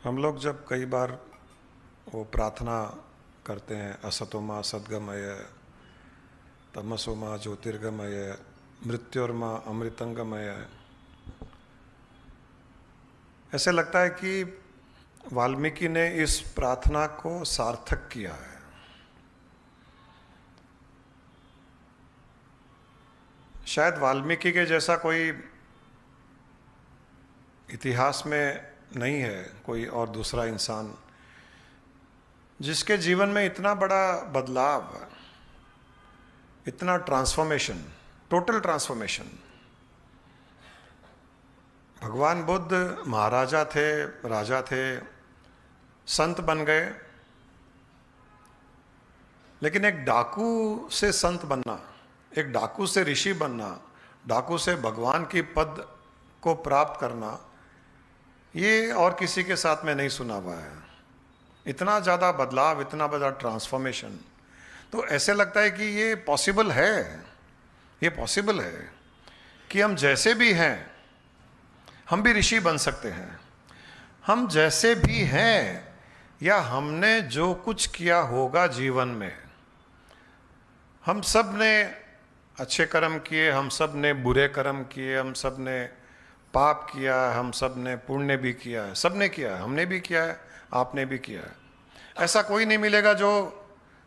हम लोग जब कई बार वो प्रार्थना करते हैं, असतोमा सद्गमय, तमसोमा ज्योतिर्गमय, मृत्योर्मा अमृतंगमय, ऐसे लगता है कि वाल्मीकि ने इस प्रार्थना को सार्थक किया है। शायद वाल्मीकि के जैसा कोई इतिहास में नहीं है कोई और दूसरा इंसान जिसके जीवन में इतना बड़ा बदलाव, इतना ट्रांसफॉर्मेशन, टोटल ट्रांसफॉर्मेशन। भगवान बुद्ध महाराजा थे, राजा थे, संत बन गए, लेकिन एक डाकू से संत बनना, एक डाकू से ऋषि बनना, डाकू से भगवान की पद को प्राप्त करना, ये और किसी के साथ में नहीं सुना हुआ है। इतना ज़्यादा बदलाव, इतना बड़ा ट्रांसफॉर्मेशन, तो ऐसे लगता है कि ये पॉसिबल है, ये पॉसिबल है कि हम जैसे भी हैं हम भी ऋषि बन सकते हैं। हम जैसे भी हैं या हमने जो कुछ किया होगा जीवन में, हम सब ने अच्छे कर्म किए, हम सब ने बुरे कर्म किए, हम सब ने पाप किया, हम सब ने पुण्य भी किया है, सब ने किया है, हमने भी किया है, आपने भी किया है। ऐसा कोई नहीं मिलेगा जो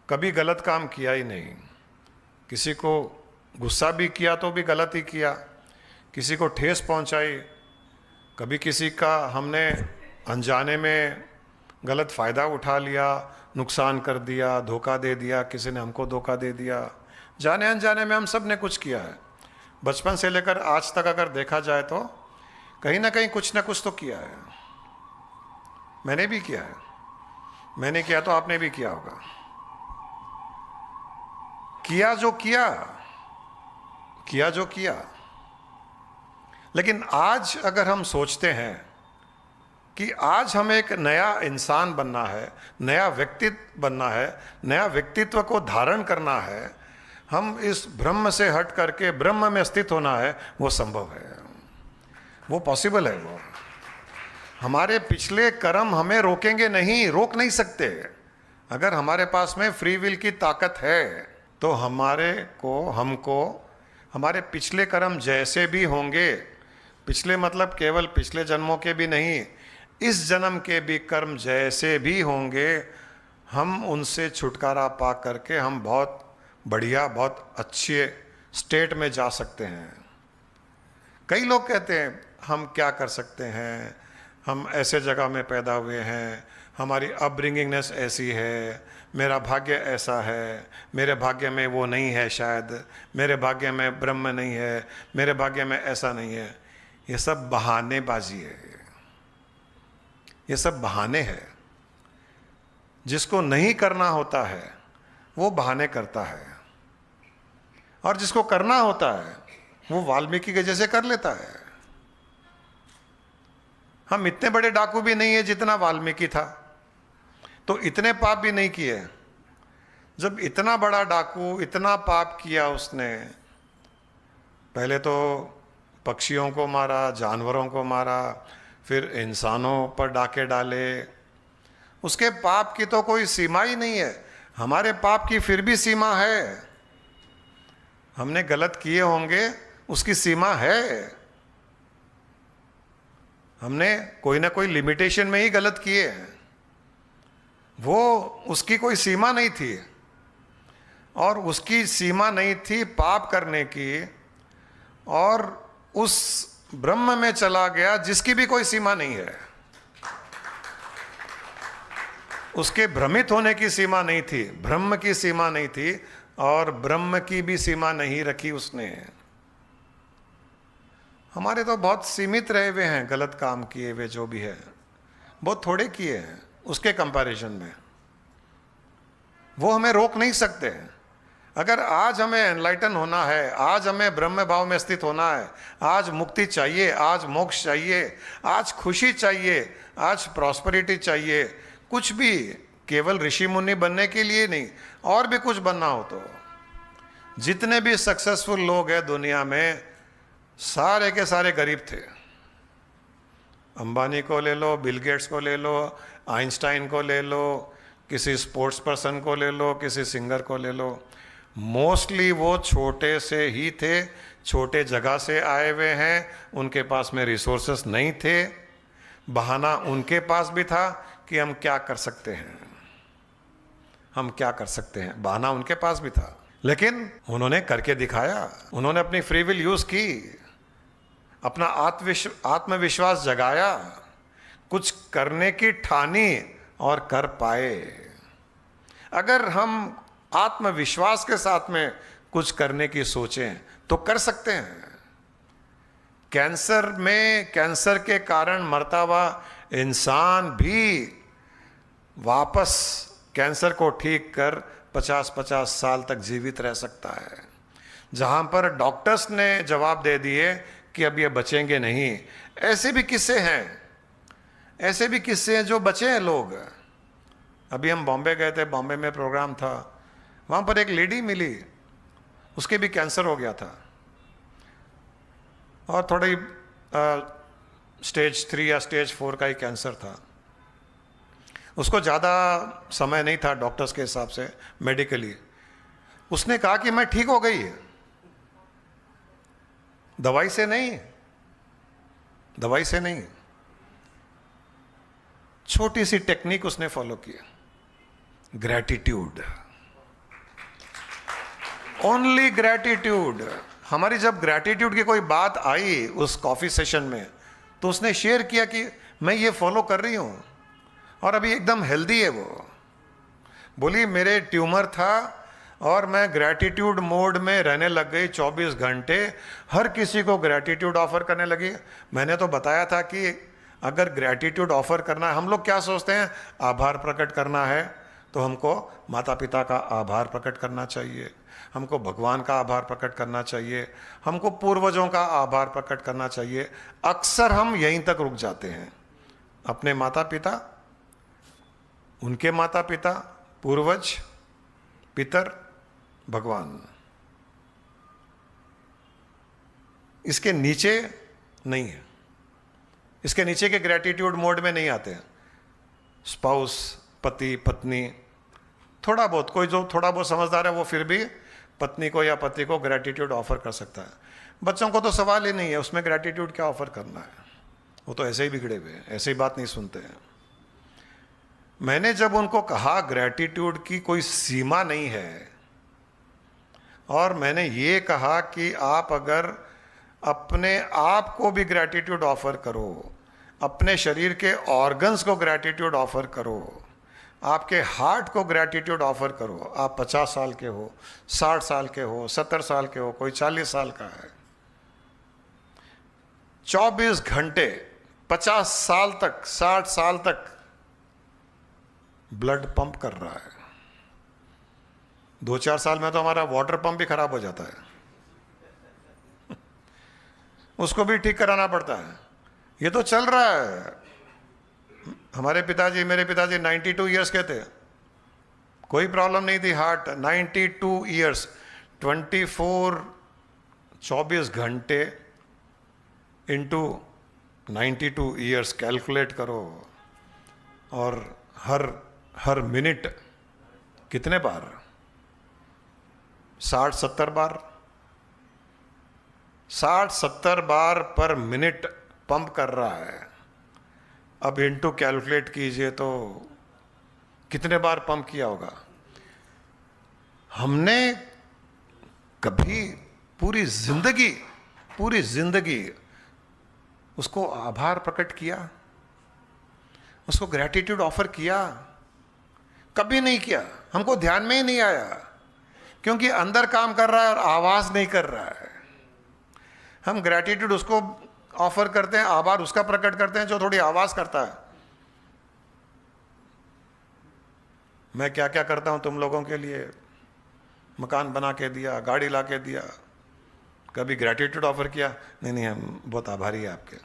कभी गलत काम किया ही नहीं। किसी को गुस्सा भी किया तो भी गलत ही किया, किसी को ठेस पहुंचाई, कभी किसी का हमने अनजाने में गलत फ़ायदा उठा लिया, नुकसान कर दिया, धोखा दे दिया, किसी ने हमको धोखा दे दिया, जाने अनजाने में हम सब ने कुछ किया है। बचपन से लेकर आज तक अगर देखा जाए तो कहीं ना कहीं कुछ ना कुछ तो किया है। मैंने भी किया है, मैंने किया तो आपने भी किया होगा। किया जो किया, किया जो किया। लेकिन आज अगर हम सोचते हैं कि आज हमें एक नया इंसान बनना है, नया व्यक्तित्व बनना है, नया व्यक्तित्व को धारण करना है, हम इस ब्रह्म से हट करके ब्रह्म में स्थित होना है, वो संभव है, वो पॉसिबल है। वो हमारे पिछले कर्म हमें रोकेंगे नहीं, रोक नहीं सकते। अगर हमारे पास में फ्री विल की ताकत है तो हमको हमारे पिछले कर्म जैसे भी होंगे, पिछले मतलब केवल पिछले जन्मों के भी नहीं, इस जन्म के भी कर्म जैसे भी होंगे, हम उनसे छुटकारा पा करके हम बहुत बढ़िया, बहुत अच्छे स्टेट में जा सकते हैं। कई लोग कहते हैं हम क्या कर सकते हैं, हम ऐसे जगह में पैदा हुए हैं, हमारी अपब्रिंगिंगनेस ऐसी है, मेरा भाग्य ऐसा है, मेरे भाग्य में वो नहीं है, शायद मेरे भाग्य में ब्रह्म नहीं है, मेरे भाग्य में ऐसा नहीं है। ये सब बहानेबाजी है, ये सब बहाने हैं। जिसको नहीं करना होता है वो बहाने करता है, और जिसको करना होता है वो वाल्मीकि के जैसे कर लेता है। हम इतने बड़े डाकू भी नहीं है जितना वाल्मीकि था, तो इतने पाप भी नहीं किए। जब इतना बड़ा डाकू इतना पाप किया उसने, पहले तो पक्षियों को मारा, जानवरों को मारा, फिर इंसानों पर डाके डाले, उसके पाप की तो कोई सीमा ही नहीं है। हमारे पाप की फिर भी सीमा है, हमने गलत किए होंगे, उसकी सीमा है। हमने कोई ना कोई लिमिटेशन में ही गलत किए हैं, वो उसकी कोई सीमा नहीं थी, और उसकी सीमा नहीं थी पाप करने की, और उस ब्रह्म में चला गया जिसकी भी कोई सीमा नहीं है। उसके भ्रमित होने की सीमा नहीं थी, ब्रह्म की सीमा नहीं थी, और ब्रह्म की भी सीमा नहीं रखी उसने। हमारे तो बहुत सीमित रहे हुए हैं गलत काम किए हुए, जो भी है बहुत थोड़े किए हैं उसके कंपैरिजन में। वो हमें रोक नहीं सकते। अगर आज हमें एनलाइटन होना है, आज हमें ब्रह्म भाव में स्थित होना है, आज मुक्ति चाहिए, आज मोक्ष चाहिए, आज खुशी चाहिए, आज प्रॉस्पेरिटी चाहिए, कुछ भी, केवल ऋषि मुनि बनने के लिए नहीं, और भी कुछ बनना हो तो जितने भी सक्सेसफुल लोग हैं दुनिया में, सारे के सारे गरीब थे। अंबानी को ले लो, बिल गेट्स को ले लो, आइंस्टाइन को ले लो, किसी स्पोर्ट्स पर्सन को ले लो, किसी सिंगर को ले लो, मोस्टली वो छोटे से ही थे, छोटे जगह से आए हुए हैं, उनके पास में रिसोर्सेस नहीं थे। बहाना उनके पास भी था कि हम क्या कर सकते हैं, हम क्या कर सकते हैं, बहाना उनके पास भी था, लेकिन उन्होंने करके दिखाया। उन्होंने अपनी फ्री विल यूज की, अपना आत्मविश्वास जगाया, कुछ करने की ठानी और कर पाए। अगर हम आत्मविश्वास के साथ में कुछ करने की सोचें तो कर सकते हैं। कैंसर के कारण मरता हुआ इंसान भी वापस कैंसर को ठीक कर 50-50 साल तक जीवित रह सकता है। जहां पर डॉक्टर्स ने जवाब दे दिए कि अब ये बचेंगे नहीं, ऐसे भी किस्से हैं, ऐसे भी किस्से हैं जो बचे हैं लोग। अभी हम बॉम्बे गए थे, बॉम्बे में प्रोग्राम था, वहाँ पर एक लेडी मिली, उसके भी कैंसर हो गया था और थोड़ी स्टेज 3 या स्टेज 4 का ही कैंसर था। उसको ज़्यादा समय नहीं था डॉक्टर्स के हिसाब से मेडिकली। उसने कहा कि मैं ठीक हो गई, दवाई से नहीं, दवाई से नहीं। छोटी सी टेक्निक उसने फॉलो की, ग्रैटिट्यूड, ओनली ग्रैटिट्यूड। हमारी जब ग्रैटिट्यूड की कोई बात आई उस कॉफी सेशन में, तो उसने शेयर किया कि मैं ये फॉलो कर रही हूं और अभी एकदम हेल्दी है। वो बोली मेरे ट्यूमर था और मैं ग्रैटिट्यूड मोड में रहने लग गई, 24 घंटे हर किसी को ग्रैटिट्यूड ऑफर करने लगी। मैंने तो बताया था कि अगर ग्रैटिट्यूड ऑफर करना है, हम लोग क्या सोचते हैं, आभार प्रकट करना है तो हमको माता पिता का आभार प्रकट करना चाहिए, हमको भगवान का आभार प्रकट करना चाहिए, हमको पूर्वजों का आभार प्रकट करना चाहिए। अक्सर हम यहीं तक रुक जाते हैं, अपने माता पिता, उनके माता पिता, पूर्वज, पितर, भगवान, इसके नीचे नहीं है, इसके नीचे के ग्रैटिट्यूड मोड में नहीं आते हैं। स्पाउस, पति पत्नी, थोड़ा बहुत, कोई जो थोड़ा बहुत समझदार है वो फिर भी पत्नी को या पति को ग्रैटिट्यूड ऑफर कर सकता है। बच्चों को तो सवाल ही नहीं है, उसमें ग्रैटिट्यूड क्या ऑफर करना है, वो तो ऐसे ही बिगड़े हुए हैं, ऐसे ही बात नहीं सुनते हैं। मैंने जब उनको कहा ग्रैटिट्यूड की कोई सीमा नहीं है, और मैंने ये कहा कि आप अगर अपने आप को भी ग्रैटिट्यूड ऑफर करो, अपने शरीर के ऑर्गन्स को ग्रैटिट्यूड ऑफर करो, आपके हार्ट को ग्रैटिट्यूड ऑफर करो। आप 50 साल के हो, 60 साल के हो, 70 साल के हो, कोई 40 साल का है, 24 घंटे 50 साल तक, 60 साल तक ब्लड पंप कर रहा है। 2-4 साल में तो हमारा वाटर पंप भी खराब हो जाता है, उसको भी ठीक कराना पड़ता है। ये तो चल रहा है। हमारे पिताजी, मेरे पिताजी 92 ईयर्स के थे, कोई प्रॉब्लम नहीं थी हार्ट। 92 ईयर्स, 24 घंटे इंटू 92 ईयर्स कैलकुलेट करो, और हर मिनट कितने बार, 60-70 बार, 60-70 बार पर मिनट पंप कर रहा है। अब इंटू कैलकुलेट कीजिए तो कितने बार पंप किया होगा। हमने कभी पूरी जिंदगी उसको आभार प्रकट किया, उसको ग्रैटिट्यूड ऑफर किया? कभी नहीं किया, हमको ध्यान में ही नहीं आया, क्योंकि अंदर काम कर रहा है और आवाज नहीं कर रहा है। हम ग्रैटिट्यूड उसको ऑफर करते हैं, आभार उसका प्रकट करते हैं जो थोड़ी आवाज करता है। मैं क्या क्या करता हूं तुम लोगों के लिए, मकान बना के दिया, गाड़ी ला के दिया, कभी ग्रैटिट्यूड ऑफर किया? नहीं, हम बहुत आभारी है आपके।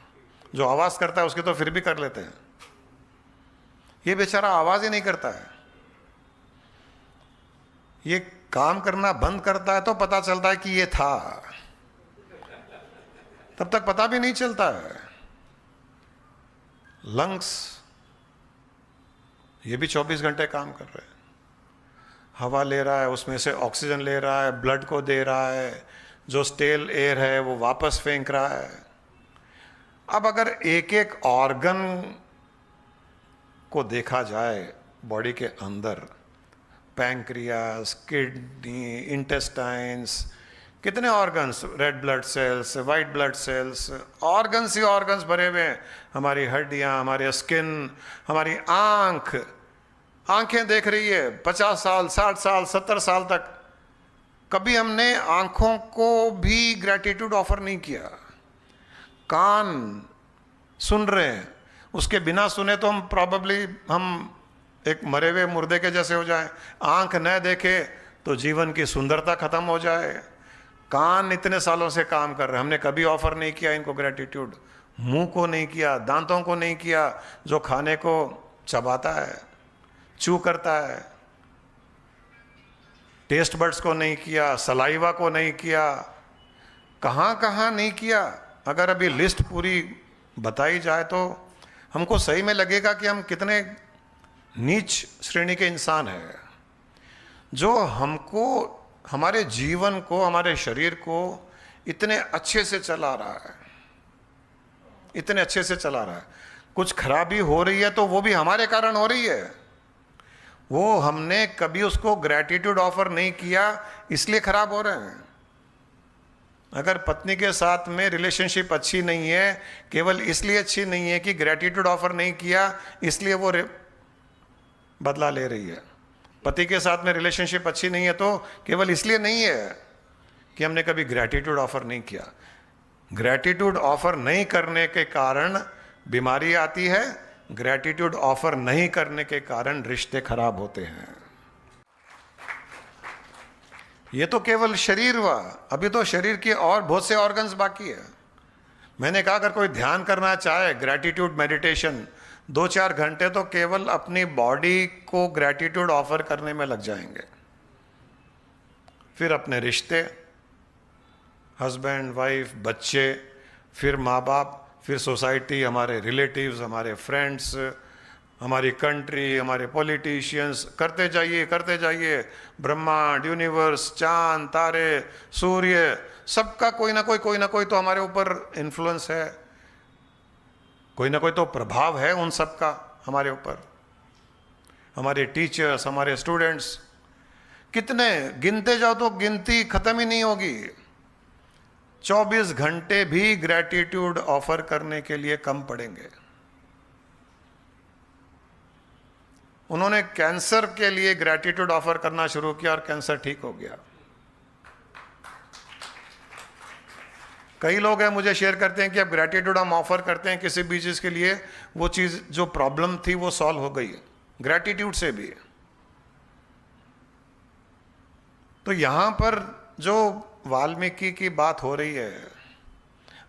जो आवाज करता है उसकी तो फिर भी कर लेते हैं, ये बेचारा आवाज ही नहीं करता है। ये काम करना बंद करता है तो पता चलता है कि ये था, तब तक पता भी नहीं चलता है। लंग्स ये भी 24 घंटे काम कर रहे हैं। हवा ले रहा है, उसमें से ऑक्सीजन ले रहा है, ब्लड को दे रहा है, जो स्टेल एयर है वो वापस फेंक रहा है। अब अगर एक एक ऑर्गन को देखा जाए बॉडी के अंदर, पैंक्रियास, किडनी, इंटेस्टाइन्स, कितने organs, red blood cells, white blood cells, organs ही ऑर्गन्स भरे हुए हैं। हमारी हड्डियां, हमारे स्किन, हमारी आंखें देख रही है 50 साल, 60 साल, 70 साल तक। कभी हमने आंखों को भी ग्रैटिट्यूड ऑफर नहीं किया। कान सुन रहे हैं, उसके बिना सुने तो हम प्रॉबेबली हम एक मरे हुए मुर्दे के जैसे हो जाएं। आंख न देखे तो जीवन की सुंदरता खत्म हो जाए। कान इतने सालों से काम कर रहे हैं, हमने कभी ऑफर नहीं किया इनको ग्रैटिट्यूड। मुंह को नहीं किया, दांतों को नहीं किया, जो खाने को चबाता है, चू करता है। टेस्ट बड्स को नहीं किया, सलाइवा को नहीं किया, कहाँ कहाँ नहीं किया। अगर अभी लिस्ट पूरी बताई जाए तो हमको सही में लगेगा कि हम कितने नीच श्रेणी के इंसान हैं, जो हमको, हमारे जीवन को, हमारे शरीर को इतने अच्छे से चला रहा है, इतने अच्छे से चला रहा है। कुछ खराबी हो रही है तो वो भी हमारे कारण हो रही है। वो हमने कभी उसको ग्रैटिट्यूड ऑफर नहीं किया, इसलिए खराब हो रहे हैं। अगर पत्नी के साथ में रिलेशनशिप अच्छी नहीं है, केवल इसलिए अच्छी नहीं है कि ग्रैटिट्यूड ऑफर नहीं किया, इसलिए वो बदला ले रही है। पति के साथ में रिलेशनशिप अच्छी नहीं है तो केवल इसलिए नहीं है कि हमने कभी ग्रैटिट्यूड ऑफर नहीं किया। ग्रैटिट्यूड ऑफर नहीं करने के कारण बीमारी आती है, ग्रैटिट्यूड ऑफर नहीं करने के कारण रिश्ते खराब होते हैं। ये तो केवल शरीर हुआ, अभी तो शरीर के और बहुत से ऑर्गन्स बाकी है। मैंने कहा अगर कोई ध्यान करना चाहे, ग्रैटिट्यूड मेडिटेशन, 2-4 घंटे तो केवल अपनी बॉडी को ग्रैटिट्यूड ऑफर करने में लग जाएंगे। फिर अपने रिश्ते, हस्बैंड वाइफ, बच्चे, फिर माँ बाप, फिर सोसाइटी, हमारे रिलेटिव्स, हमारे फ्रेंड्स, हमारी कंट्री, हमारे पॉलिटिशियंस, करते जाइए करते जाइए। ब्रह्मांड, यूनिवर्स, चांद, तारे, सूर्य, सबका कोई ना कोई तो हमारे ऊपर इन्फ्लुएंस है, कोई ना कोई तो प्रभाव है उन सब का हमारे ऊपर। हमारे टीचर्स, हमारे स्टूडेंट्स, कितने गिनते जाओ तो गिनती खत्म ही नहीं होगी। 24 घंटे भी ग्रैटिट्यूड ऑफर करने के लिए कम पड़ेंगे। उन्होंने कैंसर के लिए ग्रैटिट्यूड ऑफर करना शुरू किया और कैंसर ठीक हो गया। कई लोग हैं मुझे शेयर करते हैं कि अब ग्रैटिट्यूड हम ऑफर करते हैं किसी भी चीज़ के लिए, वो चीज़ जो प्रॉब्लम थी वो सॉल्व हो गई ग्रैटिट्यूड से भी। तो यहाँ पर जो वाल्मीकि की बात हो रही है,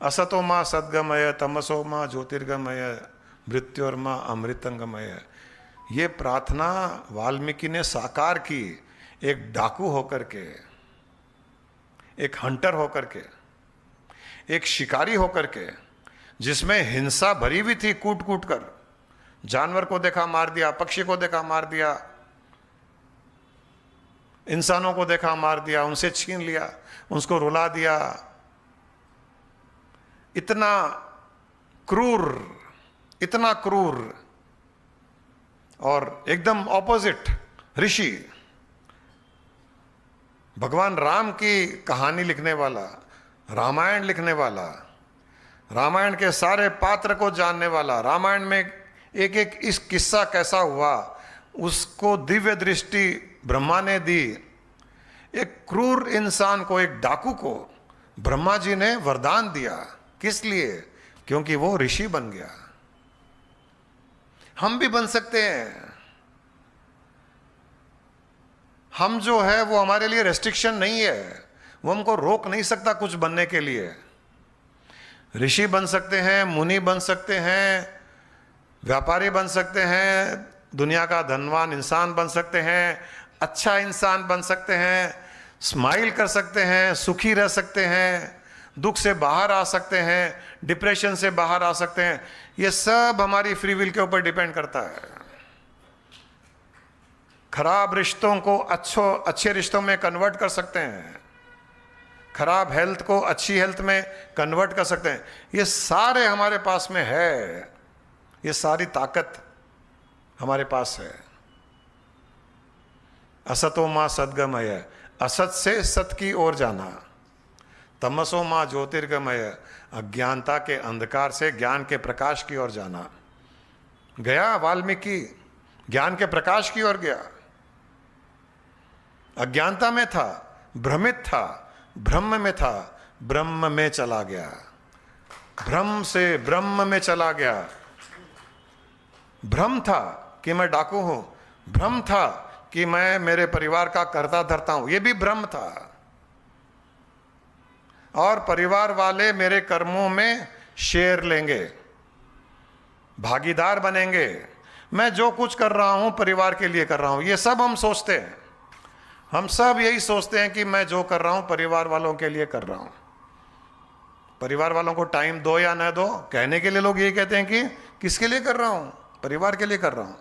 असतो माँ सद्गमय, तमसो माँ ज्योतिर्गमय, मृत्योर्मा अमृतंगमय, ये प्रार्थना वाल्मीकि ने साकार की एक डाकू होकर के, एक हंटर होकर के, एक शिकारी होकर के, जिसमें हिंसा भरी हुई थी। कूट कूट कर जानवर को देखा मार दिया, पक्षी को देखा मार दिया, इंसानों को देखा मार दिया, उनसे छीन लिया, उनको रुला दिया। इतना क्रूर, इतना क्रूर। और एकदम ऑपोजिट ऋषि, भगवान राम की कहानी लिखने वाला, रामायण लिखने वाला, रामायण के सारे पात्र को जानने वाला, रामायण में एक एक इस किस्सा कैसा हुआ उसको दिव्य दृष्टि ब्रह्मा ने दी। एक क्रूर इंसान को, एक डाकू को ब्रह्मा जी ने वरदान दिया। किस लिए? क्योंकि वो ऋषि बन गया। हम भी बन सकते हैं। हम जो है वो हमारे लिए रेस्ट्रिक्शन नहीं है, वो हमको रोक नहीं सकता कुछ बनने के लिए। ऋषि बन सकते हैं, मुनि बन सकते हैं, व्यापारी बन सकते हैं, दुनिया का धनवान इंसान बन सकते हैं, अच्छा इंसान बन सकते हैं, स्माइल कर सकते हैं, सुखी रह सकते हैं, दुख से बाहर आ सकते हैं, डिप्रेशन से बाहर आ सकते हैं। ये सब हमारी फ्री विल के ऊपर डिपेंड करता है। खराब रिश्तों को अच्छे रिश्तों में कन्वर्ट कर सकते हैं, खराब हेल्थ को अच्छी हेल्थ में कन्वर्ट कर सकते हैं। ये सारे हमारे पास में है, ये सारी ताकत हमारे पास है। असतो मां सद्गमय, असत से सत की ओर जाना। तमसो मां ज्योतिर्गमय, अज्ञानता के अंधकार से ज्ञान के प्रकाश की ओर जाना। गया वाल्मीकि, ज्ञान के प्रकाश की ओर गया। अज्ञानता में था, भ्रमित था, ब्रह्म में था, ब्रह्म में चला गया। भ्रम से ब्रह्म में चला गया। भ्रम था कि मैं डाकू हूं, भ्रम था कि मैं मेरे परिवार का कर्ता धरता हूं, यह भी भ्रम था। और परिवार वाले मेरे कर्मों में शेयर लेंगे, भागीदार बनेंगे। मैं जो कुछ कर रहा हूं परिवार के लिए कर रहा हूं, ये सब हम सोचते हैं। हम सब यही सोचते हैं कि मैं जो कर रहा हूं परिवार वालों के लिए कर रहा हूं। परिवार वालों को टाइम दो या न दो, कहने के लिए लोग यही कहते हैं कि किसके लिए कर रहा हूं, परिवार के लिए कर रहा हूं।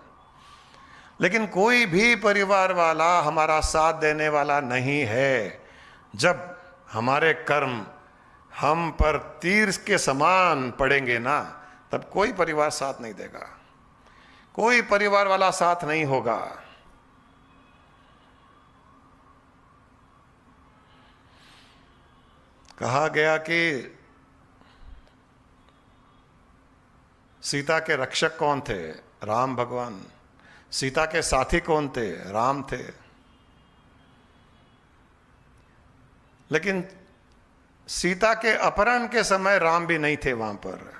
लेकिन कोई भी परिवार वाला हमारा साथ देने वाला नहीं है। जब हमारे कर्म हम पर तीर के समान पड़ेंगे ना, तब कोई परिवार साथ नहीं देगा, कोई परिवार वाला साथ नहीं होगा। कहा गया कि सीता के रक्षक कौन थे? राम भगवान। सीता के साथी कौन थे? राम थे। लेकिन सीता के अपहरण के समय राम भी नहीं थे वहां पर।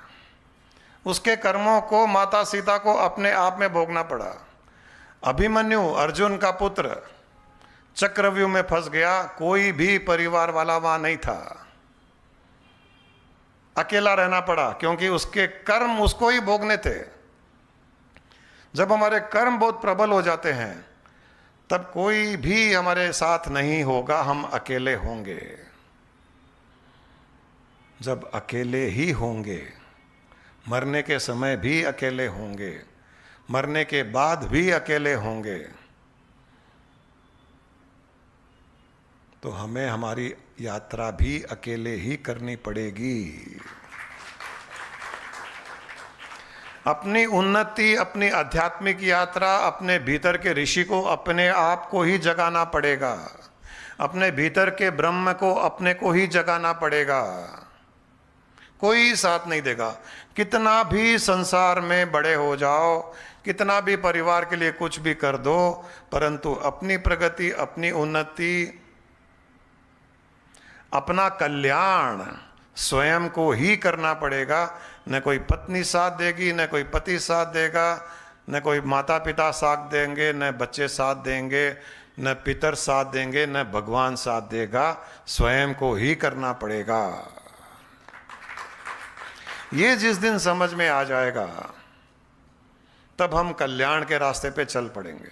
उसके कर्मों को माता सीता को अपने आप में भोगना पड़ा। अभिमन्यु अर्जुन का पुत्र चक्रव्यूह में फंस गया, कोई भी परिवार वाला वहां नहीं था, अकेला रहना पड़ा, क्योंकि उसके कर्म उसको ही भोगने थे। जब हमारे कर्म बहुत प्रबल हो जाते हैं तब कोई भी हमारे साथ नहीं होगा, हम अकेले होंगे। जब अकेले ही होंगे, मरने के समय भी अकेले होंगे, मरने के बाद भी अकेले होंगे, तो हमें हमारी यात्रा भी अकेले ही करनी पड़ेगी। अपनी उन्नति, अपनी आध्यात्मिक यात्रा, अपने भीतर के ऋषि को अपने आप को ही जगाना पड़ेगा। अपने भीतर के ब्रह्म को अपने को ही जगाना पड़ेगा। कोई साथ नहीं देगा। कितना भी संसार में बड़े हो जाओ, कितना भी परिवार के लिए कुछ भी कर दो, परंतु अपनी प्रगति, अपनी उन्नति, अपना कल्याण स्वयं को ही करना पड़ेगा। न कोई पत्नी साथ देगी, न कोई पति साथ देगा, न कोई माता पिता साथ देंगे, न बच्चे साथ देंगे, न पितर साथ देंगे, न भगवान साथ देगा। स्वयं को ही करना पड़ेगा। ये जिस दिन समझ में आ जाएगा तब हम कल्याण के रास्ते पे चल पड़ेंगे।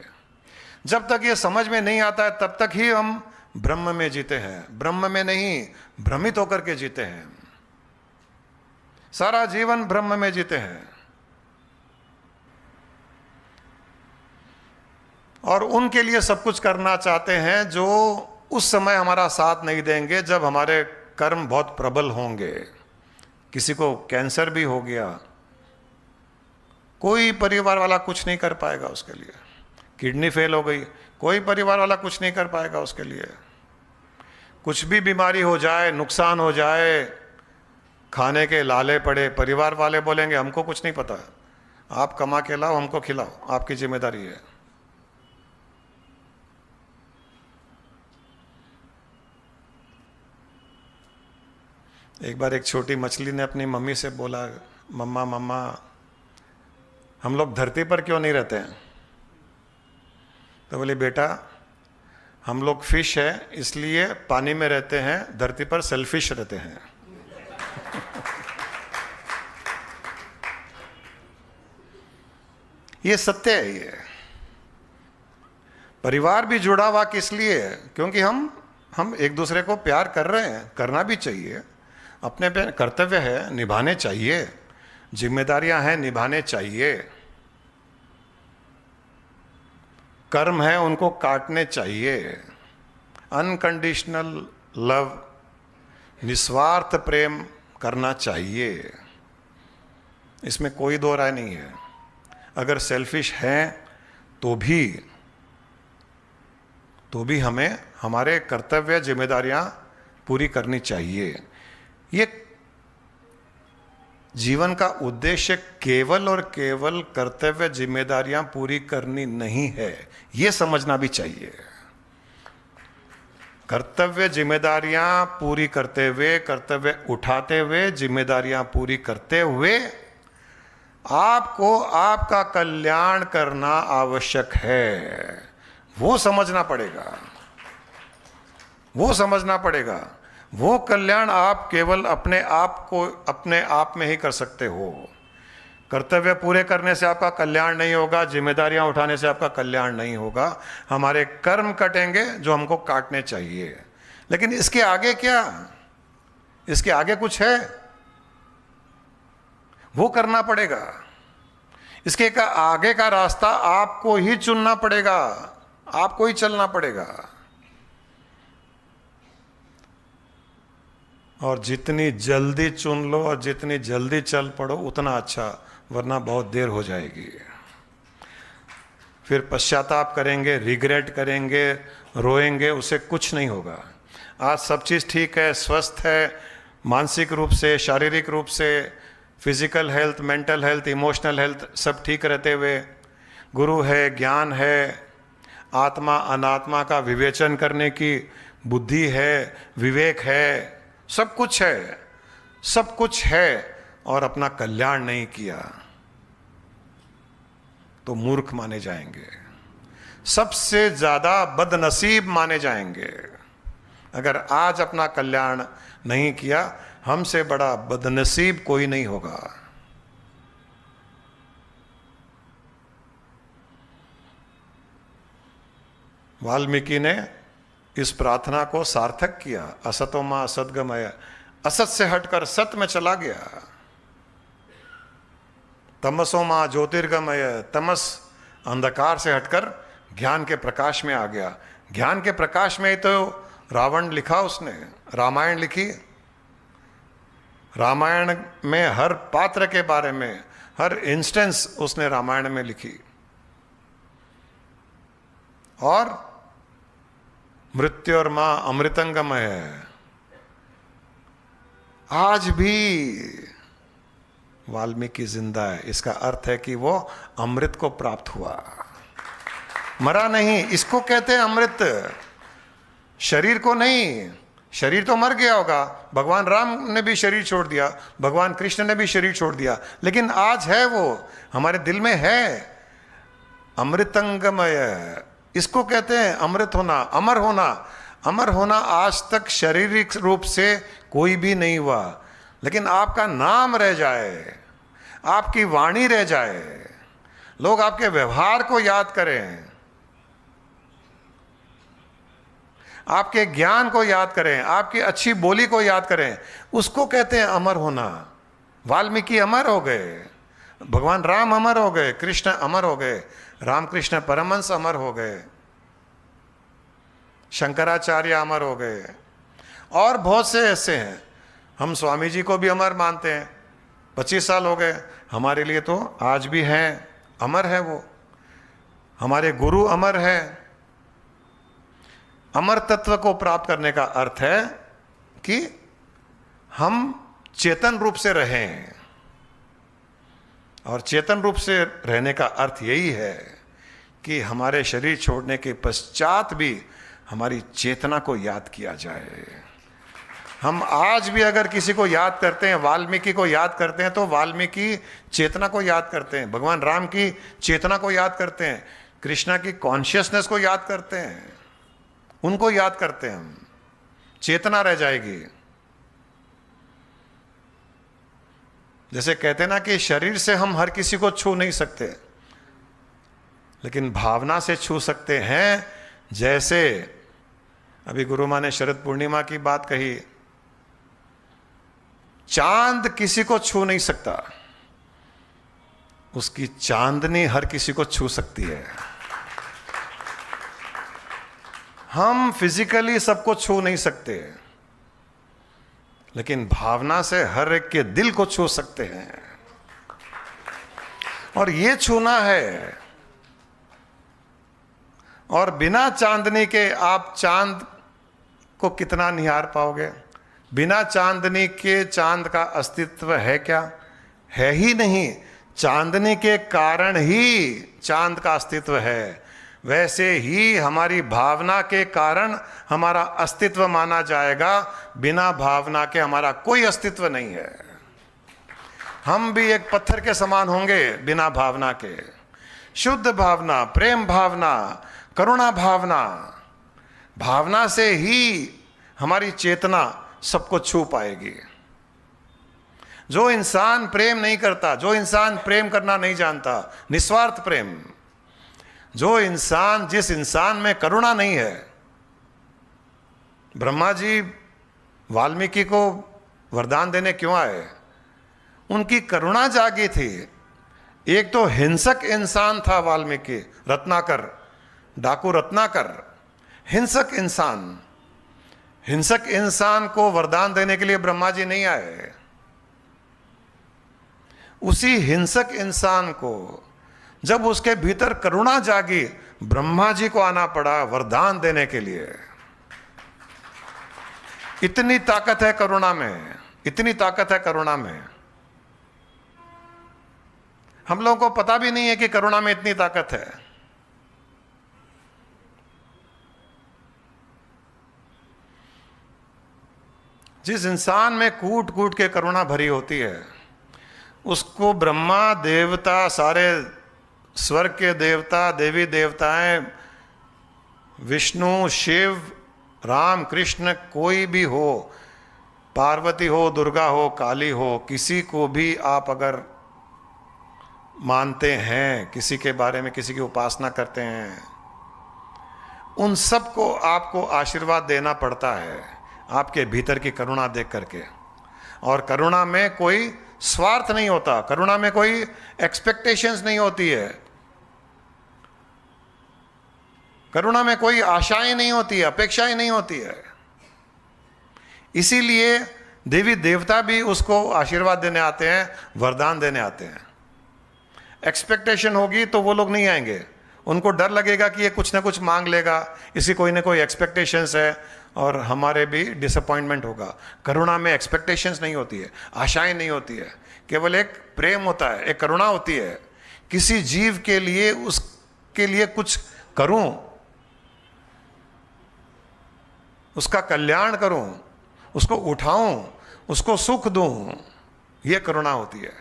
जब तक ये समझ में नहीं आता है तब तक ही हम ब्रह्म में जीते हैं, ब्रह्म में नहीं, भ्रमित होकर के जीते हैं। सारा जीवन ब्रह्म में जीते हैं। और उनके लिए सब कुछ करना चाहते हैं जो उस समय हमारा साथ नहीं देंगे, जब हमारे कर्म बहुत प्रबल होंगे। किसी को कैंसर भी हो गया, कोई परिवार वाला कुछ नहीं कर पाएगा उसके लिए। किडनी फेल हो गई, कोई परिवार वाला कुछ नहीं कर पाएगा उसके लिए। कुछ भी बीमारी हो जाए, नुकसान हो जाए, खाने के लाले पड़े, परिवार वाले बोलेंगे हमको कुछ नहीं पता, आप कमा के लाओ, हमको खिलाओ, आपकी जिम्मेदारी है। एक बार एक छोटी मछली ने अपनी मम्मी से बोला, मम्मा मम्मा हम लोग धरती पर क्यों नहीं रहते हैं? तो बोले बेटा हम लोग फिश है इसलिए पानी में रहते हैं, धरती पर सेल्फिश रहते हैं। ये सत्य है। ये परिवार भी जुड़ा हुआ किस लिए है? क्योंकि हम एक दूसरे को प्यार कर रहे हैं, करना भी चाहिए। अपने पे कर्तव्य है, निभाने चाहिए, जिम्मेदारियां हैं, निभाने चाहिए, कर्म है उनको काटने चाहिए। अनकंडीशनल लव, निस्वार्थ प्रेम करना चाहिए, इसमें कोई दो राय नहीं है। अगर सेल्फिश हैं तो भी हमें हमारे कर्तव्य जिम्मेदारियां पूरी करनी चाहिए। ये जीवन का उद्देश्य केवल और केवल कर्तव्य जिम्मेदारियां पूरी करनी नहीं है, ये समझना भी चाहिए। कर्तव्य जिम्मेदारियां पूरी करते हुए, कर्तव्य उठाते हुए, जिम्मेदारियां पूरी करते हुए आपको आपका कल्याण करना आवश्यक है। वो समझना पड़ेगा, वो समझना पड़ेगा। वो कल्याण आप केवल अपने आप में ही कर सकते हो। कर्तव्य पूरे करने से आपका कल्याण नहीं होगा, जिम्मेदारियां उठाने से आपका कल्याण नहीं होगा। हमारे कर्म कटेंगे जो हमको काटने चाहिए। लेकिन इसके आगे क्या? इसके आगे कुछ है, वो करना पड़ेगा। इसके आगे का रास्ता आपको ही चुनना पड़ेगा, आपको ही चलना पड़ेगा। और जितनी जल्दी चुन लो और जितनी जल्दी चल पड़ो उतना अच्छा, वरना बहुत देर हो जाएगी। फिर पश्चाताप करेंगे, रिग्रेट करेंगे, रोएंगे, उससे कुछ नहीं होगा। आज सब चीज़ ठीक है, स्वस्थ है, मानसिक रूप से, शारीरिक रूप से, physical health, mental health, emotional health सब ठीक रहते हुए, गुरु है, ज्ञान है, आत्मा अनात्मा का विवेचन करने की बुद्धि है, विवेक है, सब कुछ है, सब कुछ है, और अपना कल्याण नहीं किया तो मूर्ख माने जाएंगे, सबसे ज्यादा बदनसीब माने जाएंगे। अगर आज अपना कल्याण नहीं किया, हमसे बड़ा बदनसीब कोई नहीं होगा। वाल्मीकि ने इस प्रार्थना को सार्थक किया। असतो मां असद्गमय, असत से हटकर सत में चला गया। तमसो मां ज्योतिर्गमय, तमस अंधकार से हटकर ज्ञान के प्रकाश में आ गया। ज्ञान के प्रकाश में ही तो रावण लिखा उसने, रामायण लिखी। रामायण में हर पात्र के बारे में, हर इंस्टेंस उसने रामायण में लिखी। और मृत्यु और मां अमृतंगम है, आज भी वाल्मीकि जिंदा है। इसका अर्थ है कि वो अमृत को प्राप्त हुआ, मरा नहीं। इसको कहते हैं अमृत, शरीर को नहीं। शरीर तो मर गया होगा, भगवान राम ने भी शरीर छोड़ दिया, भगवान कृष्ण ने भी शरीर छोड़ दिया, लेकिन आज है, वो हमारे दिल में है, अमृतंगमय। इसको कहते हैं अमृत होना, अमर होना। अमर होना आज तक शारीरिक रूप से कोई भी नहीं हुआ, लेकिन आपका नाम रह जाए, आपकी वाणी रह जाए, लोग आपके व्यवहार को याद करें, आपके ज्ञान को याद करें, आपकी अच्छी बोली को याद करें, उसको कहते हैं अमर होना। वाल्मीकि अमर हो गए, भगवान राम अमर हो गए, कृष्ण अमर हो गए, रामकृष्ण परमहंस अमर हो गए, शंकराचार्य अमर हो गए, और बहुत से ऐसे हैं। हम स्वामी जी को भी अमर मानते हैं, 25 साल हो गए, हमारे लिए तो आज भी हैं, अमर है वो। हमारे गुरु अमर है। अमर तत्व को प्राप्त करने का अर्थ है कि हम चेतन रूप से रहें, और चेतन रूप से रहने का अर्थ यही है कि हमारे शरीर छोड़ने के पश्चात भी हमारी चेतना को याद किया जाए। हम आज भी अगर किसी को याद करते हैं, वाल्मीकि को याद करते हैं, तो वाल्मीकि चेतना को याद करते हैं, भगवान राम की चेतना को याद करते हैं, कृष्णा की कॉन्शियसनेस को याद करते हैं, उनको याद करते हैं हम, चेतना रह जाएगी। जैसे कहते हैं ना कि शरीर से हम हर किसी को छू नहीं सकते, लेकिन भावना से छू सकते हैं। जैसे अभी गुरु माँ ने शरद पूर्णिमा की बात कही, चांद किसी को छू नहीं सकता, उसकी चांदनी हर किसी को छू सकती है। हम फिजिकली सबको छू नहीं सकते, लेकिन भावना से हर एक के दिल को छू सकते हैं। और ये छूना है, और बिना चांदनी के आप चांद को कितना निहार पाओगे? बिना चांदनी के चांद का अस्तित्व है क्या? है ही नहीं। चांदनी के कारण ही चांद का अस्तित्व है। वैसे ही हमारी भावना के कारण हमारा अस्तित्व माना जाएगा। बिना भावना के हमारा कोई अस्तित्व नहीं है। हम भी एक पत्थर के समान होंगे बिना भावना के। शुद्ध भावना, प्रेम भावना, करुणा भावना, भावना से ही हमारी चेतना सबको छू पाएगी। जो इंसान प्रेम नहीं करता, जो इंसान प्रेम करना नहीं जानता, निस्वार्थ प्रेम, जो इंसान, जिस इंसान में करुणा नहीं है। ब्रह्मा जी वाल्मीकि को वरदान देने क्यों आए? उनकी करुणा जागी थी। एक तो हिंसक इंसान था वाल्मीकि, रत्नाकर, डाकू रत्नाकर, हिंसक इंसान। हिंसक इंसान को वरदान देने के लिए ब्रह्मा जी नहीं आए। उसी हिंसक इंसान को जब उसके भीतर करुणा जागी, ब्रह्मा जी को आना पड़ा वरदान देने के लिए। इतनी ताकत है करुणा में, इतनी ताकत है करुणा में। हम लोगों को पता भी नहीं है कि करुणा में इतनी ताकत है। जिस इंसान में कूट कूट के करुणा भरी होती है, उसको ब्रह्मा, देवता, सारे स्वर्ग के देवता, देवी देवताएं, विष्णु, शिव, राम, कृष्ण, कोई भी हो, पार्वती हो, दुर्गा हो, काली हो, किसी को भी आप अगर मानते हैं, किसी के बारे में किसी की उपासना करते हैं, उन सबको आपको आशीर्वाद देना पड़ता है आपके भीतर की करुणा देख करके। और करुणा में कोई स्वार्थ नहीं होता, करुणा में कोई एक्सपेक्टेशंस नहीं होती है, करुणा में कोई आशाएं नहीं होती है, अपेक्षाएं नहीं होती है। इसीलिए देवी देवता भी उसको आशीर्वाद देने आते हैं, वरदान देने आते हैं। एक्सपेक्टेशन होगी तो वो लोग नहीं आएंगे, उनको डर लगेगा कि ये कुछ ना कुछ मांग लेगा, इसी कोई ना कोई एक्सपेक्टेशंस है और हमारे भी डिसअपॉइंटमेंट होगा। करुणा में एक्सपेक्टेशंस नहीं होती है, आशाएं नहीं होती है, केवल एक प्रेम होता है, एक करुणा होती है। किसी जीव के लिए, उसके लिए कुछ करूं, उसका कल्याण करूं, उसको उठाऊं, उसको सुख दूं, यह करुणा होती है।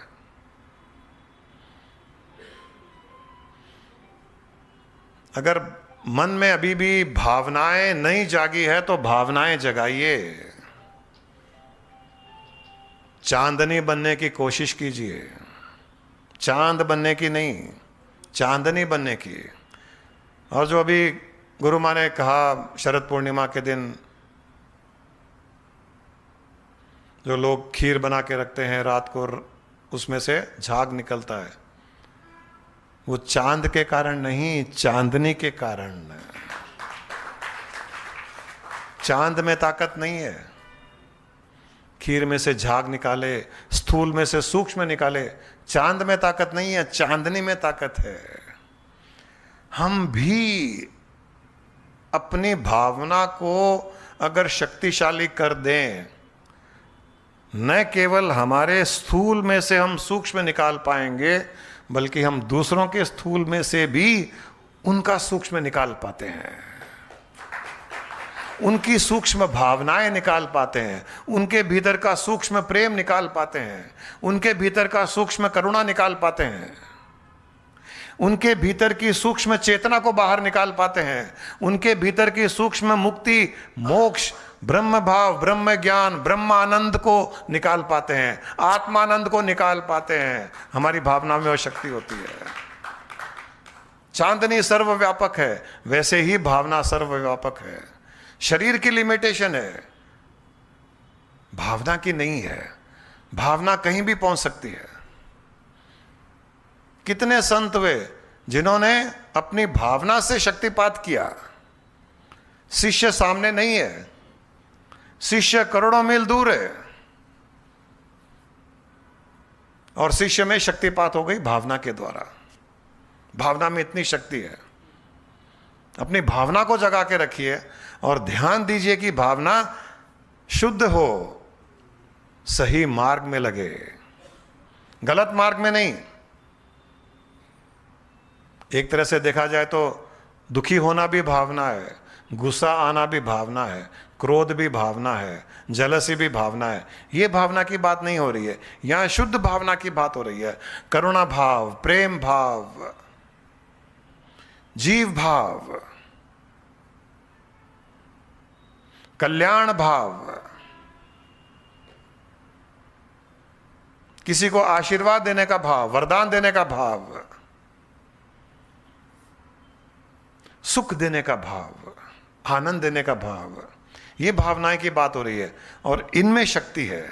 अगर मन में अभी भी भावनाएं नहीं जागी है तो भावनाएं जगाइए। चांदनी बनने की कोशिश कीजिए, चांद बनने की नहीं, चांदनी बनने की। और जो अभी गुरु माँ ने कहा, शरद पूर्णिमा के दिन जो लोग खीर बना के रखते हैं, रात को उसमें से झाग निकलता है, वो चांद के कारण नहीं, चांदनी के कारण। चांद में ताकत नहीं है। खीर में से झाग निकाले, स्थूल में से सूक्ष्म निकाले, चांद में ताकत नहीं है, चांदनी में ताकत है। हम भी अपनी भावना को अगर शक्तिशाली कर दें, न केवल हमारे स्थूल में से हम सूक्ष्म निकाल पाएंगे, बल्कि हम दूसरों के स्थूल में से भी उनका सूक्ष्म निकाल पाते हैं, उनकी सूक्ष्म भावनाएं निकाल पाते हैं, उनके भीतर का सूक्ष्म प्रेम निकाल पाते हैं, उनके भीतर का सूक्ष्म करुणा निकाल पाते हैं, उनके भीतर की सूक्ष्म चेतना को बाहर निकाल पाते हैं, उनके भीतर की सूक्ष्म मुक्ति, मोक्ष, ब्रह्म भाव, ब्रह्म ज्ञान, ब्रह्मानंद को निकाल पाते हैं, आत्मानंद को निकाल पाते हैं। हमारी भावना में वो शक्ति होती है। चांदनी सर्वव्यापक है, वैसे ही भावना सर्वव्यापक है। शरीर की लिमिटेशन है, भावना की नहीं है। भावना कहीं भी पहुंच सकती है। कितने संत हुए जिन्होंने अपनी भावना से शक्तिपात किया। शिष्य सामने नहीं है, शिष्य करोड़ों मील दूर है, और शिष्य में शक्तिपात हो गई भावना के द्वारा। भावना में इतनी शक्ति है। अपनी भावना को जगा के रखिए और ध्यान दीजिए कि भावना शुद्ध हो, सही मार्ग में लगे, गलत मार्ग में नहीं। एक तरह से देखा जाए तो दुखी होना भी भावना है, गुस्सा आना भी भावना है, क्रोध भी भावना है, जलसी भी भावना है। ये भावना की बात नहीं हो रही है, यहां शुद्ध भावना की बात हो रही है। करुणा भाव, प्रेम भाव, जीव भाव, कल्याण भाव, किसी को आशीर्वाद देने का भाव, वरदान देने का भाव, सुख देने का भाव, आनंद देने का भाव, ये भावनाएं की बात हो रही है और इनमें शक्ति है।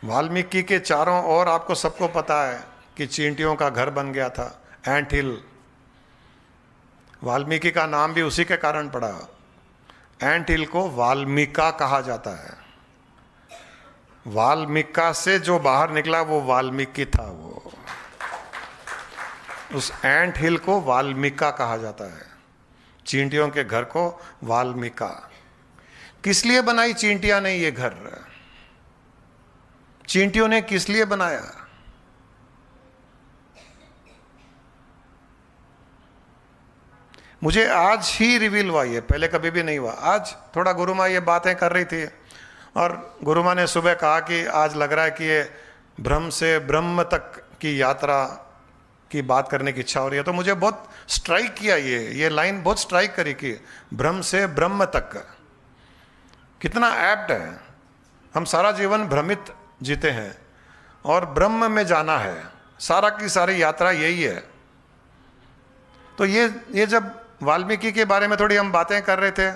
वाल्मीकि के चारों ओर आपको सबको पता है कि चींटियों का घर बन गया था, एंट हिल। वाल्मीकि का नाम भी उसी के कारण पड़ा। एंट हिल को वाल्मीका कहा जाता है। वाल्मीका से जो बाहर निकला वो वाल्मीकि था। वो उस एंट हिल को वाल्मीका कहा जाता है, चींटियों के घर को वाल्मीका। किस लिए बनाई चींटियां ने ये घर? चींटियों ने किस लिए बनाया? मुझे आज ही रिवील हुआ, ये पहले कभी भी नहीं हुआ। आज थोड़ा गुरु माँ ये बातें कर रही थी और गुरु माँ ने सुबह कहा कि आज लग रहा है कि ये ब्रह्म से ब्रह्म तक की यात्रा की बात करने की इच्छा हो रही है। तो मुझे बहुत स्ट्राइक किया, ये लाइन बहुत स्ट्राइक करी कि ब्रह्म से ब्रह्म तक कितना एप्ट है। हम सारा जीवन भ्रमित जीते हैं और ब्रह्म में जाना है, सारा की सारी यात्रा यही है। तो ये जब वाल्मीकि के बारे में थोड़ी हम बातें कर रहे थे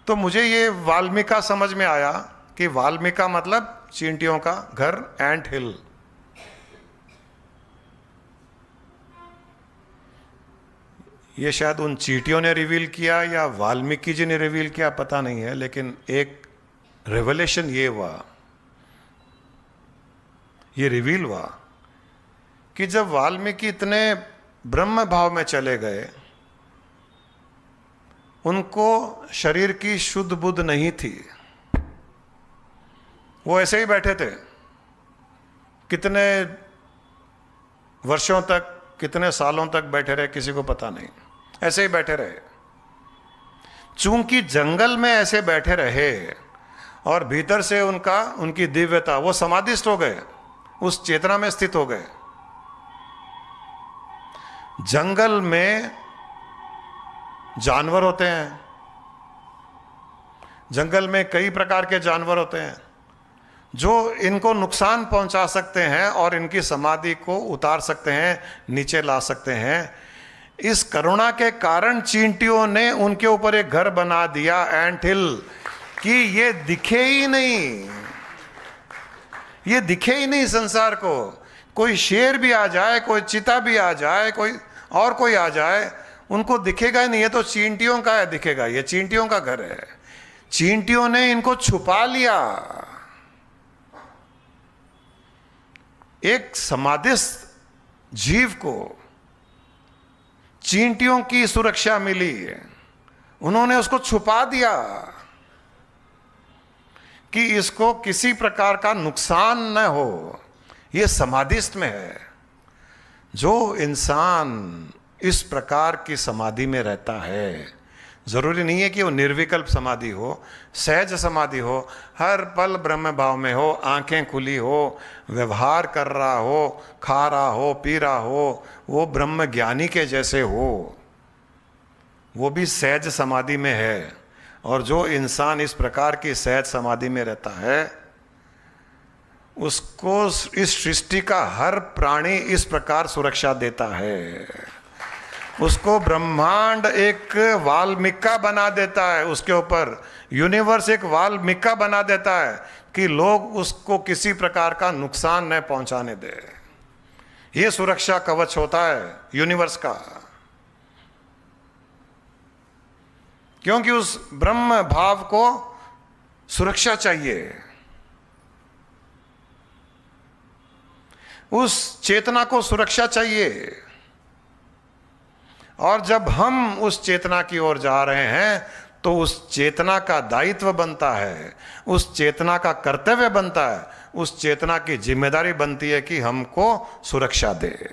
तो मुझे ये वाल्मीका समझ में आया कि वाल्मीका मतलब चींटियों का घर, एंट हिल। ये शायद उन चींटियों ने रिवील किया या वाल्मीकि जी ने रिवील किया, पता नहीं है, लेकिन एक रेवलेशन ये हुआ, ये रिवील हुआ कि जब वाल्मीकि इतने ब्रह्म भाव में चले गए, उनको शरीर की शुद्ध बुद्ध नहीं थी। वो ऐसे ही बैठे थे कितने वर्षों तक, कितने सालों तक बैठे रहे, किसी को पता नहीं। ऐसे ही बैठे रहे। चूंकि जंगल में ऐसे बैठे रहे और भीतर से उनकी दिव्यता, वो समाधिस्थ हो गए, उस चेतना में स्थित हो गए। जंगल में जानवर होते हैं, जंगल में कई प्रकार के जानवर होते हैं जो इनको नुकसान पहुंचा सकते हैं और इनकी समाधि को उतार सकते हैं, नीचे ला सकते हैं। इस करुणा के कारण चींटियों ने उनके ऊपर एक घर बना दिया, एंट हिल, कि ये दिखे ही नहीं, ये दिखे ही नहीं संसार को। कोई शेर भी आ जाए, कोई चीता भी आ जाए, कोई आ जाए, उनको दिखेगा ही नहीं। ये तो चींटियों का है, दिखेगा, ये चींटियों का घर है। चींटियों ने इनको छुपा लिया। एक समाधिस्थ जीव को चींटियों की सुरक्षा मिली, उन्होंने उसको छुपा दिया कि इसको किसी प्रकार का नुकसान न हो। यह समाधिस्थ में है। जो इंसान इस प्रकार की समाधि में रहता है, जरूरी नहीं है कि वो निर्विकल्प समाधि हो, सहज समाधि हो, हर पल ब्रह्म भाव में हो, आंखें खुली हो, व्यवहार कर रहा हो, खा रहा हो, पी रहा हो, वो ब्रह्म ज्ञानी के जैसे हो, वो भी सहज समाधि में है। और जो इंसान इस प्रकार की सहज समाधि में रहता है, उसको इस सृष्टि का हर प्राणी इस प्रकार सुरक्षा देता है। उसको ब्रह्मांड एक वाल्मीका बना देता है, उसके ऊपर यूनिवर्स एक वाल्मीका बना देता है कि लोग उसको किसी प्रकार का नुकसान न पहुंचाने दे। ये सुरक्षा कवच होता है यूनिवर्स का, क्योंकि उस ब्रह्म भाव को सुरक्षा चाहिए, उस चेतना को सुरक्षा चाहिए। और जब हम उस चेतना की ओर जा रहे हैं तो उस चेतना का दायित्व बनता है, उस चेतना का कर्तव्य बनता है, उस चेतना की जिम्मेदारी बनती है कि हमको सुरक्षा दे।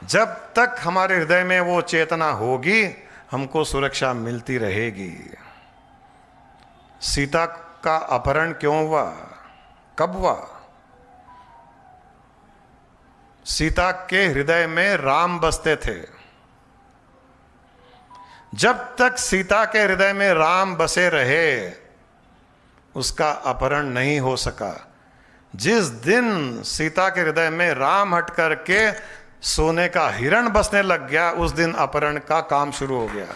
जब तक हमारे हृदय में वो चेतना होगी हमको सुरक्षा मिलती रहेगी। सीता का अपहरण क्यों हुआ, कब हुआ? सीता के हृदय में राम बसते थे। जब तक सीता के हृदय में राम बसे रहे उसका अपहरण नहीं हो सका। जिस दिन सीता के हृदय में राम हट करके सोने का हिरण बसने लग गया उस दिन अपहरण का काम शुरू हो गया।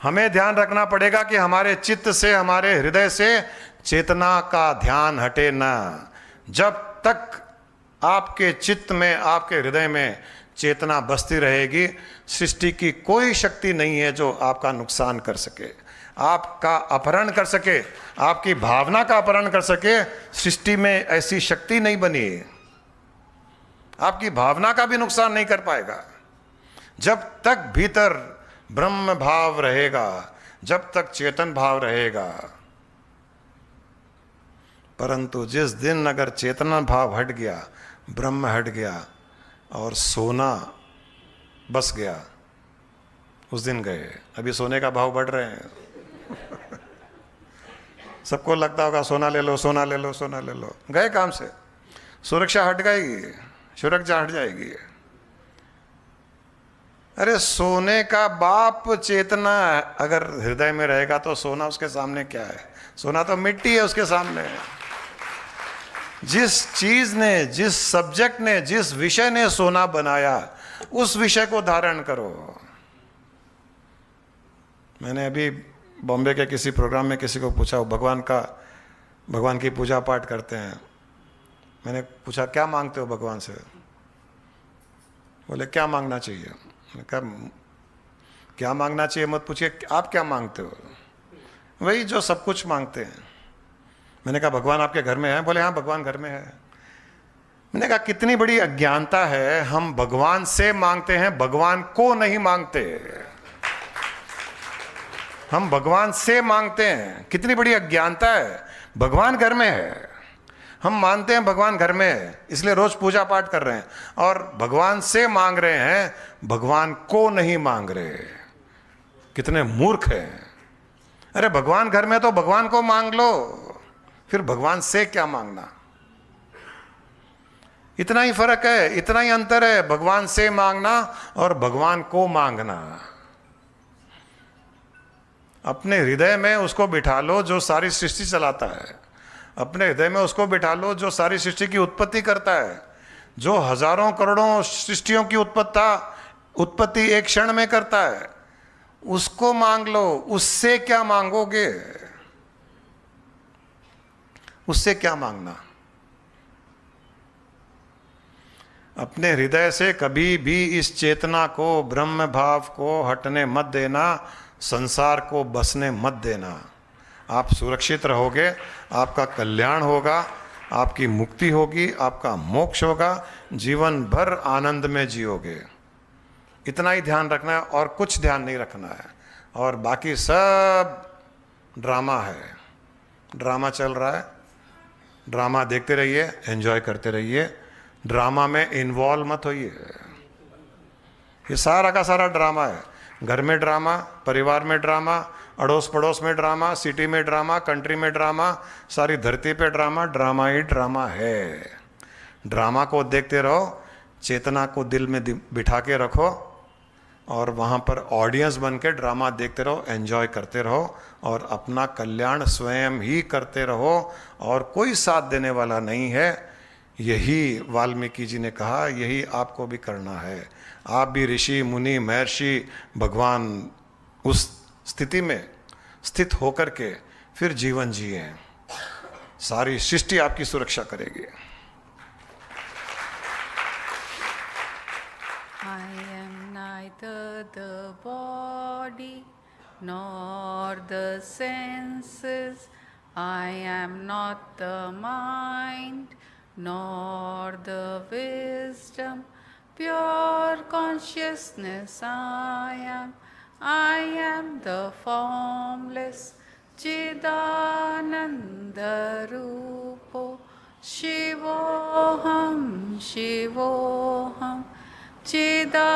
हमें ध्यान रखना पड़ेगा कि हमारे चित्त से, हमारे हृदय से चेतना का ध्यान हटे ना। जब तक आपके चित्त में, आपके हृदय में चेतना बसती रहेगी, सृष्टि की कोई शक्ति नहीं है जो आपका नुकसान कर सके, आपका अपहरण कर सके, आपकी भावना का अपहरण कर सके। सृष्टि में ऐसी शक्ति नहीं बनी, आपकी भावना का भी नुकसान नहीं कर पाएगा। जब तक भीतर ब्रह्म भाव रहेगा, जब तक चेतन भाव रहेगा। परंतु जिस दिन अगर चेतना भाव हट गया, ब्रह्म हट गया और सोना बस गया, उस दिन गए। अभी सोने का भाव बढ़ रहे हैं सबको लगता होगा सोना ले लो, सोना ले लो, सोना ले लो। गए काम से, सुरक्षा हट गई, सुरक्षा हट जाएगी। अरे सोने का बाप चेतना अगर हृदय में रहेगा तो सोना उसके सामने क्या है? सोना तो मिट्टी है उसके सामने। जिस चीज ने, जिस सब्जेक्ट ने, जिस विषय ने सोना बनाया उस विषय को धारण करो। मैंने अभी बॉम्बे के किसी प्रोग्राम में किसी को पूछा, भगवान की पूजा पाठ करते हैं। मैंने पूछा क्या मांगते हो भगवान से? बोले क्या मांगना चाहिए? मैंने कहा क्या मांगना चाहिए मत पूछिए, आप क्या मांगते हो? वही जो सब कुछ मांगते हैं। मैंने कहा भगवान आपके घर में है? बोले हाँ भगवान घर में है। मैंने कहा कितनी बड़ी अज्ञानता है, हम भगवान से मांगते हैं, भगवान को नहीं मांगते। हम भगवान से मांगते हैं, कितनी बड़ी अज्ञानता है। भगवान घर में है, हम मानते हैं भगवान घर में है, इसलिए रोज पूजा पाठ कर रहे हैं और भगवान से मांग रहे हैं, भगवान को नहीं मांग रहे। कितने मूर्ख हैं। अरे भगवान घर में तो भगवान को मांग लो, फिर भगवान से क्या मांगना? इतना ही फर्क है, इतना ही अंतर है भगवान से मांगना और भगवान को मांगना। अपने हृदय में उसको बिठा लो जो सारी सृष्टि चलाता है, अपने हृदय में उसको बिठा लो जो सारी सृष्टि की उत्पत्ति करता है, जो हजारों करोड़ों सृष्टियों की उत्पत्ति एक क्षण में करता है। उसको मांग लो। उससे क्या मांगोगे? उससे क्या मांगना? अपने हृदय से कभी भी इस चेतना को, ब्रह्म भाव को हटने मत देना, संसार को बसने मत देना। आप सुरक्षित रहोगे, आपका कल्याण होगा, आपकी मुक्ति होगी, आपका मोक्ष होगा, जीवन भर आनंद में जियोगे। इतना ही ध्यान रखना है और कुछ ध्यान नहीं रखना है। और बाकी सब ड्रामा है, ड्रामा चल रहा है, ड्रामा देखते रहिए, एंजॉय करते रहिए, ड्रामा में इन्वॉल्व मत होइए। ये सारा का सारा ड्रामा है। घर में ड्रामा, परिवार में ड्रामा, अड़ोस पड़ोस में ड्रामा, सिटी में ड्रामा, कंट्री में ड्रामा, सारी धरती पे ड्रामा, ड्रामा ही ड्रामा है। ड्रामा को देखते रहो, चेतना को दिल में बिठा के रखो और वहाँ पर ऑडियंस बन के ड्रामा देखते रहो, एंजॉय करते रहो और अपना कल्याण स्वयं ही करते रहो और कोई साथ देने वाला नहीं है। यही वाल्मीकि जी ने कहा, यही आपको भी करना है। आप भी ऋषि मुनि महर्षि भगवान उस स्थिति में स्थित होकर के फिर जीवन जिए, सारी सृष्टि आपकी सुरक्षा करेगी। I am neither the body nor the senses. I am not the mind nor the wisdom. Pure consciousness I am. I am the formless Chidananda Rupo. Shivoham, Shivoham. Chidananda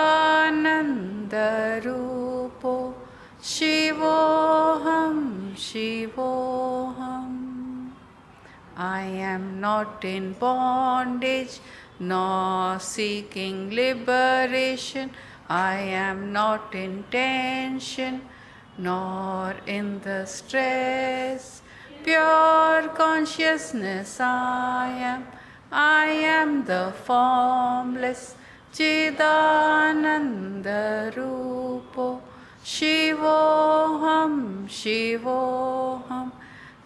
Rupo. Shivoham, Shivoham. I am not in bondage nor seeking liberation. I am not in tension nor in the stress. Pure consciousness I am. I am the formless Chidananda Rupo. Shivoham, Shivoham.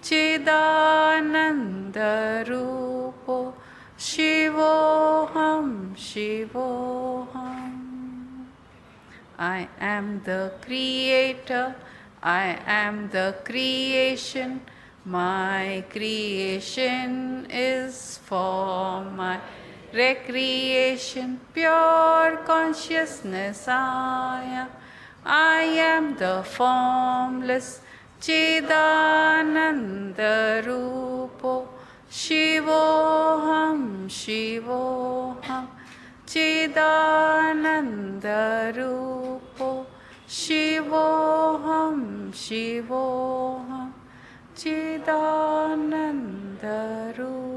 Chidananda Rupo. Shivoham, Shivoham. I am the creator, I am the creation. My creation is for my recreation. Pure consciousness I am. I am the formless Chidananda Rupo. Shivoham, Shivoham. Chidananda Rupo. Shivoham, Shivoham. Chidananda Rupo.